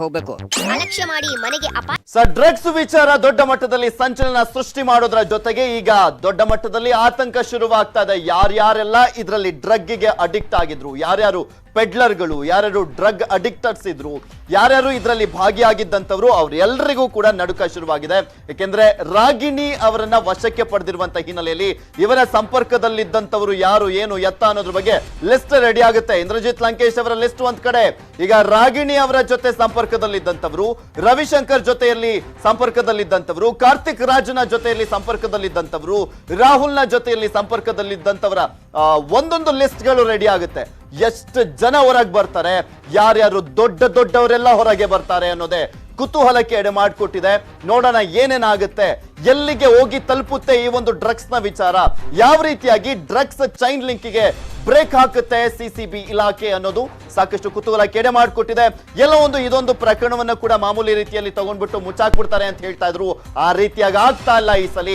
ಹೋಗ್ಬೇಕು. ಅಲಕ್ಷ್ಯ ಮಾಡಿ ಮನೆಗೆ ಡ್ರಗ್ಸ್ ವಿಚಾರ ದೊಡ್ಡ ಮಟ್ಟದಲ್ಲಿ ಸಂಚಲನ ಸೃಷ್ಟಿ ಮಾಡೋದ್ರ ಜೊತೆಗೆ ಈಗ ದೊಡ್ಡ ಮಟ್ಟದಲ್ಲಿ ಆತಂಕ ಶುರುವಾಗ್ತಾ ಇದೆ. ಯಾರ್ಯಾರೆಲ್ಲ ಇದರಲ್ಲಿ ಡ್ರಗ್ಗೆ ಅಡಿಕ್ಟ್ ಆಗಿದ್ರು, ಯಾರ್ಯಾರು ಪೆಡ್ಲರ್ಗಳು, ಯಾರ್ಯಾರು ಡ್ರಗ್ ಅಡಿಕ್ಟರ್ಸ್ ಇದ್ರು, ಯಾರ್ಯಾರು ಇದರಲ್ಲಿ ಭಾಗಿಯಾಗಿದ್ದಂತವ್ರು ಅವ್ರೆಲ್ಲರಿಗೂ ಕೂಡ ನಡುಕ ಶುರುವಾಗಿದೆ. ಯಾಕೆಂದ್ರೆ ರಾಗಿಣಿ ಅವರನ್ನ ವಶಕ್ಕೆ ಪಡೆದಿರುವಂತ ಹಿನ್ನೆಲೆಯಲ್ಲಿ ಇವರ ಸಂಪರ್ಕದಲ್ಲಿದ್ದಂತವರು ಯಾರು, ಏನು, ಎತ್ತ ಅನ್ನೋದ್ರ ಬಗ್ಗೆ ಲಿಸ್ಟ್ ರೆಡಿ ಆಗುತ್ತೆ. ಇಂದ್ರಜಿತ್ ಲಂಕೇಶ್ ಅವರ ಲಿಸ್ಟ್ ಒಂದ್ ಕಡೆ, ಈಗ ರಾಗಿಣಿ ಅವರ ಜೊತೆ ಸಂಪರ್ಕದಲ್ಲಿದ್ದಂತವರು, ರವಿಶಂಕರ್ ಜೊತೆಯಲ್ಲಿ ಸಂಪರ್ಕದಲ್ಲಿದ್ದಂತವರು, ಕಾರ್ತಿಕ್ ರಾಜ್ನ ಜೊತೆಯಲ್ಲಿ ಸಂಪರ್ಕದಲ್ಲಿದ್ದಂತವರು, ರಾಹುಲ್ನ ಜೊತೆಯಲ್ಲಿ ಸಂಪರ್ಕದಲ್ಲಿದ್ದಂತವರ ಒಂದೊಂದು ಲಿಸ್ಟ್ ಗಳು ರೆಡಿ ಆಗುತ್ತೆ. ಎಷ್ಟು ಜನ ಹೊರಗೆ ಬರ್ತಾರೆ, ಯಾರ್ಯಾರು ದೊಡ್ಡವರೆಲ್ಲ ಹೊರಗೆ ಬರ್ತಾರೆ ಅನ್ನೋದೇ ಕುತೂಹಲಕ್ಕೆ ಎಡೆ ಮಾಡಿಕೊಟ್ಟಿದೆ. ನೋಡೋಣ ಏನೇನಾಗುತ್ತೆ, ಎಲ್ಲಿಗೆ ಹೋಗಿ ತಲುಪುತ್ತೆ ಈ ಒಂದು ಡ್ರಗ್ಸ್ ನ ವಿಚಾರ, ಯಾವ ರೀತಿಯಾಗಿ ಡ್ರಗ್ಸ್ ಚೈನ್ ಲಿಂಕಿಗೆ ಬ್ರೇಕ್ ಹಾಕುತ್ತೆ ಸಿಸಿಬಿ ಇಲಾಖೆ ಅನ್ನೋದು ಸಾಕಷ್ಟು ಕುತೂಹಲಕ್ಕೆ ಎಡೆ ಮಾಡಿಕೊಟ್ಟಿದೆ. ಎಲ್ಲೋ ಇದೊಂದು ಪ್ರಕರಣವನ್ನು ಕೂಡ ಮಾಮೂಲಿ ರೀತಿಯಲ್ಲಿ ತಗೊಂಡ್ಬಿಟ್ಟು ಮುಚ್ಚಾಕ್ಬಿಡ್ತಾರೆ ಅಂತ ಹೇಳ್ತಾ ಇದ್ರು. ಆ ರೀತಿಯಾಗಿ ಆಗ್ತಾ ಇಲ್ಲ ಈ ಸಲ.